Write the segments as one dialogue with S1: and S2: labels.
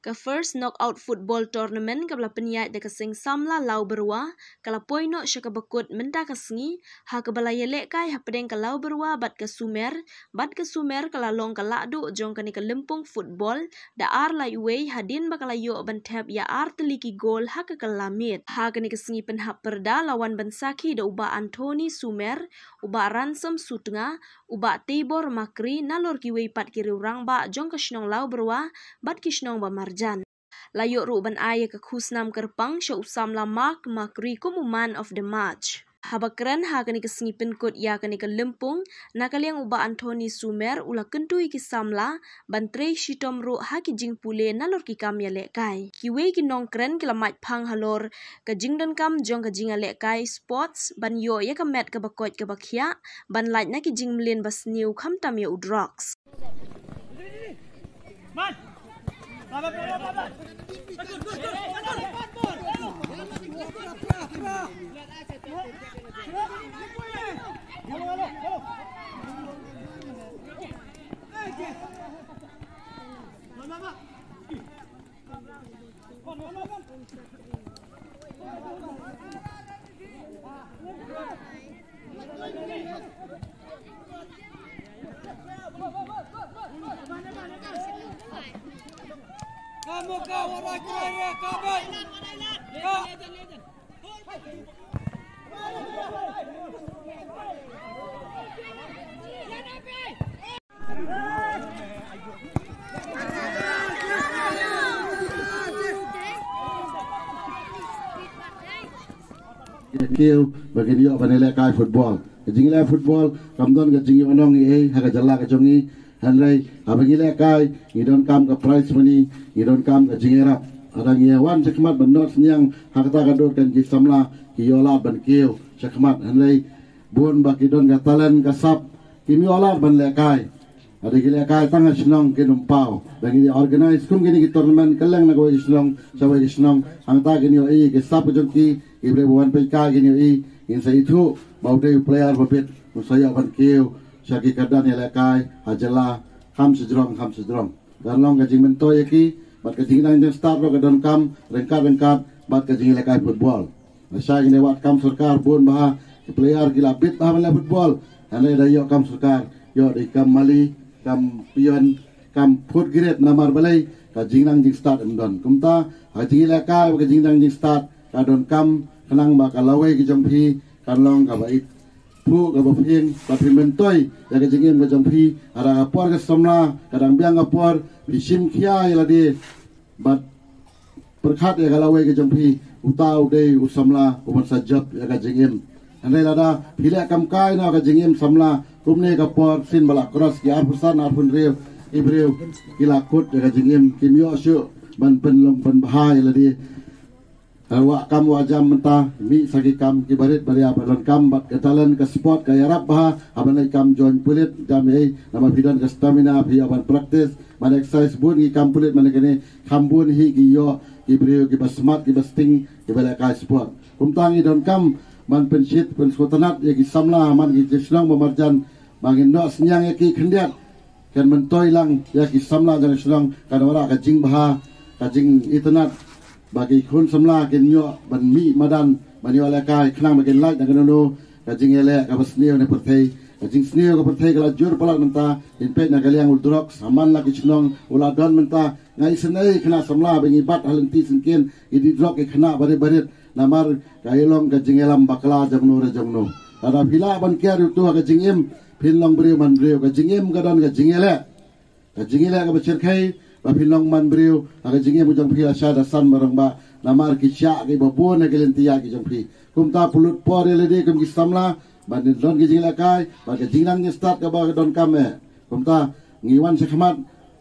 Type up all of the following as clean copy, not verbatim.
S1: Ke first knockout football tournament kabla penyat de kesing samla lau berwa kala poino syaka bekut menta kesengi ha kabala yelek kai ha pedeng kalau berwa bat ke sumer kala long kala du jong kani ke lempung football da ar lai wei hadin bakala yo ban tab ya ar teliki gol ha ke kalamit ha kani kesengi penhap perda lawan bensaki da uba Anthony Sumer uba Ransom Sutnga uba Tibor Makri nalor ki wei pat kiri urang ba jong ke shnong lau berwa bat ki shnong ba Marjan. Layuk ru ban aya ke khusnam kerpang sya usam la Mark Makri kumu man of the match. Habakran ha kani kesengi penkut ya kani ke lempung nakaliang uba Anthony Sumer ula kentui ki samla ban trei shitom ru ha ki jing pule nalor ki kam ya lek kai. Kiwe ki nongkren ki lamait pang halor ke jing dan kam jong ke jing lek kai sports ban yo ya ke met ke bakot ke bakhya ban lait na ki jing mlin bas new kham tam ya udrox. Man.
S2: Kamu kau orang kaya kabar.
S3: Kêu bagi dia panelak kai football. Kejinglah football, kamdon kejingi onong ni haga jalla kejongi. Hanrai abang ilek kai idon kam ke prize money idon kam ke jingerap adang ia wan cekmat benot senyang hakta kadot kan ki samla ki yola ban keu cekmat hanrai bun bak idon ke talent ke sap ki miola ban lek kai ada ki lek kai tang senong ki numpau bagi di organize kum gini ki tournament keleng na ko ki senong sabai ki senong hangta ki nio ki sap jong ki ibre buan pe kai ki nio in sa itu bau dei player babet musaya ban keu Syaki kadan yalekai hajala ham sejrong dan long kajing mentoy ki bat kajing nang jeng start ro kadon kam rengkat bat kajing yalekai football asya ini wat kam surkar bun bah player gila bit bah mala football ane da yo kam surkar yo di kam mali kam pion kam foot grade namar balai kajing nang jeng start endon kumta kajing yalekai kajing nang jeng start kadon kam kenang ba kalawai ki jongpi kan long ka bait pu ke bapin bapin mentoy ya ke jengim ke jongpi ara apor ke somla kadang biang apor bisim kia ya ladi bat perkhat ya kalawai ke jongpi utau dei usamla umar sajab ya ke jengim andai lada pilek kam kai na ke jengim samla kumne ke por sin balak cross ki arpusan arpun rew ibrew kilakut ya ke jengim kimyo syu ban penlom pen bahai ladi Awak kam wajam mentah mi sagi kam kibarit baria balon kam bat ketalan ke sport ke yarap bah aban kam join pulit jam nama bidan ke stamina bi aban practice man exercise bun ki kam pulit man kene kam bun hi ki yo ki brio ki basmat ki basting ki bala ka sport kumtang i don kam man pensit pen skotanat ya ki samla man ki jesnong memarjan bangin do senyang ya ki khendiat kan mentoy lang ya ki samla jan senong kan ora ka jing bah ka jing itnat bagi kun semla kenyo ban mi madan bani wala kai khnang makin like dan kanono kajing ele ka basnio ne perthei kajing snio ka perthei kala jur palak menta in pet na kaliang ultrok saman la kichnong ula don menta ngai senai khna samla bengi bat halenti singkin idi drok ke khna bare barit namar kailong kajing elam bakla jamno re jamno ada bila ban kiar tu kajing em philong brio man brio kajing em gadon kajing ele ka becer khai Bapilong man brio aga jinge mujang phi asha dasan marang ba namar ki cha ki babon ke lentia ki jang phi kumta pulut pore le de kum ki samla ban don ki jing la kai ba ke jingnang ni start ka ba don kame kumta ngiwan sekhmat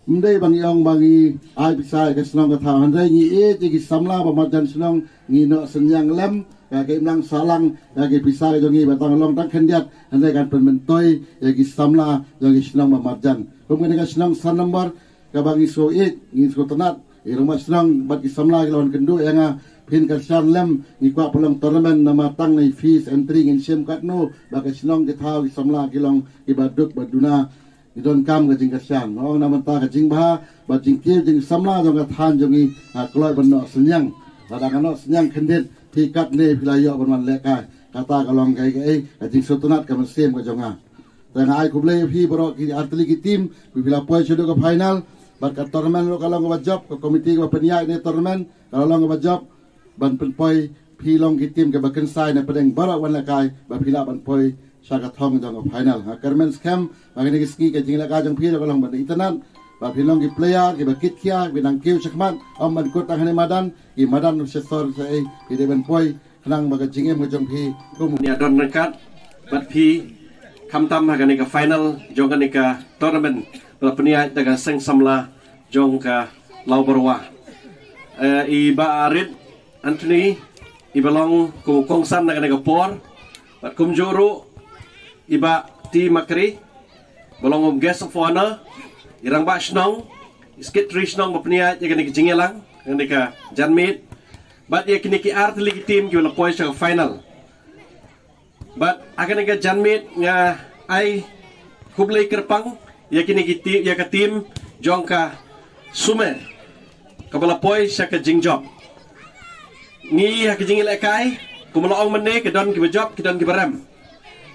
S3: mendai bang yong bangi ai pisai ke senong ke thau handai ngi ji samla ba majan senong ngi no senyang lem ya ke nang salang ya ke pisai jongi batang long tang khendiat handai kan penmentoi ya ki samla jongi senong ba majan kemudian ke senong san nomor ka bangi so ngi so tanat irung senong bat ki samla ki lawan kendu yang pin kersan lem ni kwa pelong tournament nama tang nei fees entry ngin sim katno ba ke senong ke thau ki samla ki long ki baduk baduna idon kam ke jing kersan ong nama ta ke jing ba jing kia jing samla jong ke than jongi kloi ban senyang ladang no senyang khendit thi kat ne philayo ban man lekai kata kalong kai ke jing sotunat ke sem ke jonga tang ai kuble phi bro ki atli ki tim bila poi chodo ke final bat ka tournament lo kalong ke job ke komiti ke peniai ne tournament kalong ke job ban penpoi phi long ki tim ke baken sai ne pedeng bara wan lekai ba phila ban poi saka thong jong ke final kermen scam bagini ki ski ke jing lekai jong phi lo kalong ban itanan ba philong ki player ki bakit kia binang kiu chakman om ban kut tang madan ki madan sesor sai ki de ban poi nang ba ka jingem ke jong phi kum
S4: ni adon nekat bat phi kham tam ha ka final jong ka tournament la penia daga seng samla jong ka lau berwa I ba arit Anthony I belong ku kongsan daga por bat kum juru iba ti makri belong guest of honor irang ba snong skit tri snong ba penia ya ka jingelang ka janmit but ya kini ki art league team ki la poi sa final but akan ka janmit nga ai kublai kerpang ya kini ki ya ka team jongka sume kabala poi sa ka jingjob ni ha ka jingil kai kumala ong mane ka don ki job ki don ki baram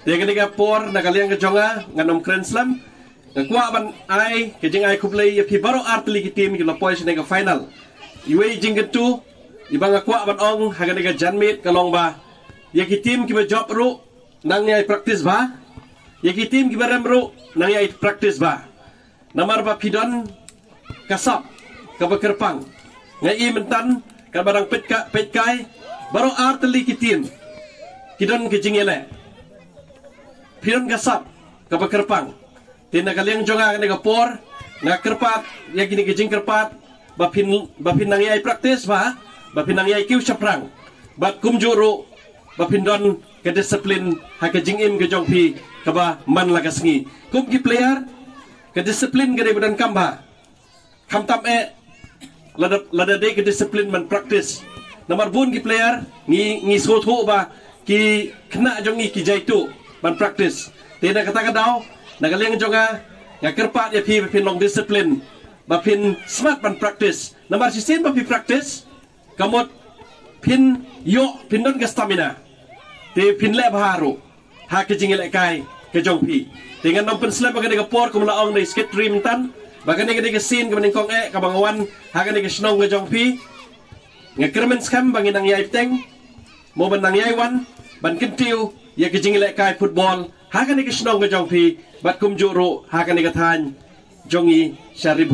S4: ya kini ka por nakaliang ka jonga nganom grand slam kwa ban ai ke jing ai kublai ya pi baro art league team ki la poi sa ka final iwe jinggetu ibang kwa ban ong hagan ka janmit kalong ba ya ki team ki ba job ru nang yai practice ba ya ki team ki baram ru nang yai practice ba namar ba pidon kasap ka ba kerpang ngai mentan ka barang petkai baro art league ki team kidon ki jingele pidon kasap ka ba kerpang tinagaliang jonga ka por na kerpat ya gini ki jing kerpat bapin nang yai practice ba bapin nang yai kiu saprang bat kumjuru bapin don ke disiplin ha ke jingim ke jongpi ka ba man lagasngi kum ki player ke disiplin ke badan kamba kam tam lada de ke disiplin man practice nomor bun ki player ngi sotho ba ki kena jongi ki jaitu man practice tena kata kadau nagaleng jonga ngakerpat ya pi bapin long disiplin bapin smart man practice nomor sisin bapi practice kamot pin yo pindon ke stamina te pin le baharu ha ke jingile kai ke jongpi dengan nom pen slap bagane ke por kumla ong dei skate dream tan bagane ke sin ke mening kong ka bangawan ha ke snong ke jongpi ngakermen skam bangin ang yai teng mo ban nang yai wan ban kentiu ya ke jingile kai football ha ke snong ke jongpi bat kum juru ha ke than jongi syarib